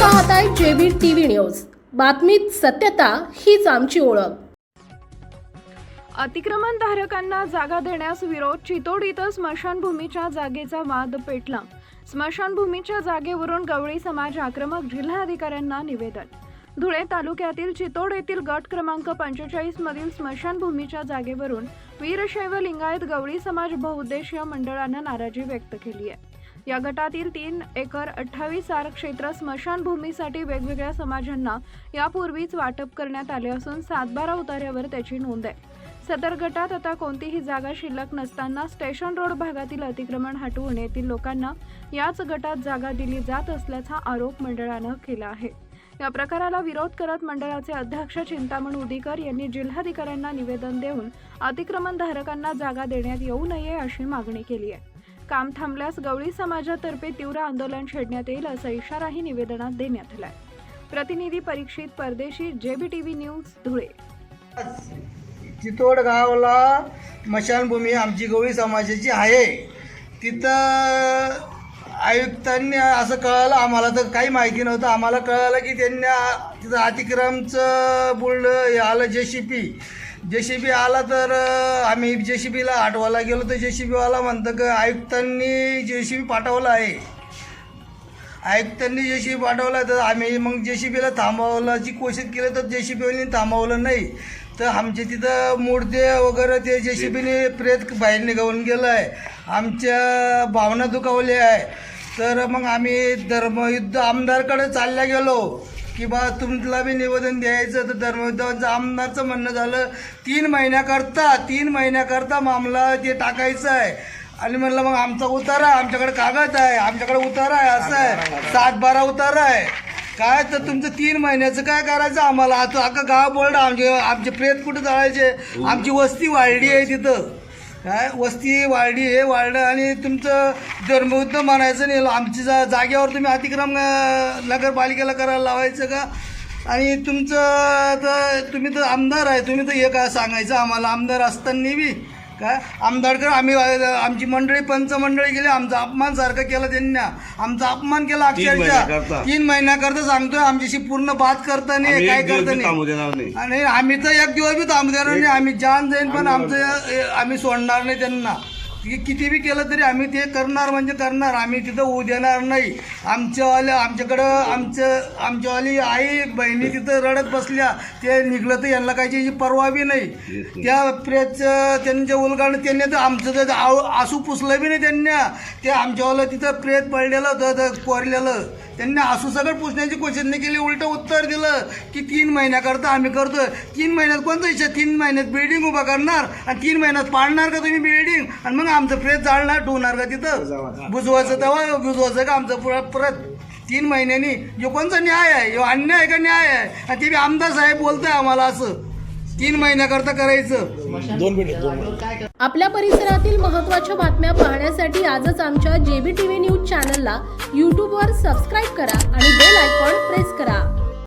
पाहताय JB TV news. बातमीत सत्यता हीच आमची ओळख। अतिक्रमणधारकांना जागा देण्यास विरोध। चितोड इथं स्मशानभूमीच्या जागेचा वाद पेटला। स्मशानभूमीच्या जागेवरून गवळी समाज आक्रमक। जिल्हाधिकाऱ्यांना निवेदन। धुळे तालुक्यातील चितोड येथील गट क्रमांक 45 मधील स्मशानभूमीच्या जागेवरून वीरशैव लिंगायत गवळी समाज बहुउद्देशीय मंडळानं नाराजी व्यक्त केली आहे। या गटातील 3 एकर 28 आर क्षेत्र स्मशानभूमीसाठी वेगवेगळ्या समाजांना यापूर्वीच वाटप करण्यात आले असून 7/12 उतार्यावर त्याची नोंद आहे। सदर गटात आता कोणतीही जागा शिल्लक नसताना स्टेशन रोड भागातील अतिक्रमण हटवून येथील लोकांना याच गटात जागा दिली जात असल्याचा आरोप मंडळानं केला आहे। या प्रकाराला विरोध करत मंडळाचे अध्यक्ष चिंतामण उदीकर यांनी जिल्हाधिकाऱ्यांना निवेदन देऊन अतिक्रमणधारकांना जागा देण्यात येऊ नये अशी मागणी केली आहे। काम थांबल्यास गवळी समाजातर्फे तीव्र आंदोलन छेडण्यात येईल असा इशाराही निवेदनात देण्यात आलाय। प्रतिनिधी Parikshit Pardeshi, JB TV news, Dhule. Chitod गावाला स्मशानभूमी आमची गवळी समाजाची आहे। तिथं आयुक्तांनी असं कळलं, आम्हाला तर काही माहिती नव्हतं। आम्हाला कळलं की त्यांनी तिथं अतिक्रमणचं बोललं आलं जेसीबी आला, तर आम्ही जेसीबीला हटवायला गेलो तर जेसीबीवाला म्हणतं की आयुक्तांनी जेसीबी पाठवला आहे। आयुक्तांनी जेसीबी पाठवला तर आम्ही मग जेसीबीला थांबवण्याची कोशिश केली तर जेसीबीने थांबवलं नाही। तर आमचे तिथं मूर्ती वगैरे ते जेसीबीने प्रेत बाहेर निघून गेलं आहे। आमच्या भावना दुखावल्या आहे। तर मग आम्ही धर्मयुद्ध आमदारकडे चालल्या गेलो की बा तुमला बी निवेदन द्यायचं। तर धर्मयुद्धाचं आमदारचं म्हणणं झालं 3 महिन्याकरता मामला ते टाकायचं आहे। आणि म्हणलं मग आमचा उतारा, आमच्याकडे कागद आहे, आमच्याकडे उतारा आहे, असं आहे 7/12 उतारा आहे काय। तर तुमचं 3 महिन्याचं काय करायचं आम्हाला? आता अख्खा गाव बोलडं आमचे प्रेत कुठे जाळायचे? आमची वस्ती वाढली आहे तिथं काय, वस्ती वाढली आहे वाढलं। आणि तुमचं धर्मयुद्ध म्हणायचं नाही, आमची जागेवर तुम्ही अतिक्रमण नगरपालिकेला करायला लावायचं का? आणि तुमचं तर तुम्ही तर आमदार आहे, तुम्ही तर हे काय सांगायचं आम्हाला? आमदार असताना बी काय आमदारकडे आम्ही आमची मंडळी पंचमंडळी गेली, आमचा अपमान सारखं केलं त्यांनी, आमचा अपमान केला अक्षरशः। 3 महिन्याकरता सांगतोय, आमच्याशी पूर्ण बात करता नाही, काय करता नाही। आणि आम्ही तर एक दिवस बी थांबू देणार नाही, आम्ही जान जाईन पण आम्ही सोडणार नाही त्यांना। किती बी केलं तरी आम्ही ते करणार म्हणजे करणार, आम्ही तिथं होऊ देणार नाही। आमच्यावाली आई बहिणी तिथं रडत बसल्या, ते निघलं तर यांना काही परवा बी नाही। त्या प्रेतचं त्यांच्या उलगाडं त्यांनी तर आमचं तर आसू पुसलं बी नाही त्यांनी। ते आमच्यावालं तिथं प्रेत पडलेलं होतं कोरलेलं, त्यांनी आसू सगळं पुसण्याची कोशिश नाही केली, उलटं उत्तर दिलं की 3 महिन्याकरता आम्ही करतो। 3 महिन्यात कोणतं इच्छा? 3 महिन्यात बिल्डिंग उभा करणार आणि 3 महिन्यात पाडणार का तुम्ही बिल्डिंग? आणि मग आमचं प्रेत जाळणार ठेवणार का तिथं? बुजवायचं तेव्हा बुजवायचं का आमचं परत 3 महिन्यांनी? जो कोणचा न्याय आहे? ह्यो अन्याय आहे का न्याय आहे? आणि ते बी आमदार साहेब बोलताय आम्हाला असं 3 महिन्याकरता करायचं। 2 मिनिट। आपल्या परिसरातील महत्त्वाच्या बातम्या पाहण्यासाठी आजच आमच्या जेबी टीव्ही न्यूज चॅनलला YouTubeवर सबस्क्राईब करा आणि बेल आयकॉन प्रेस करा।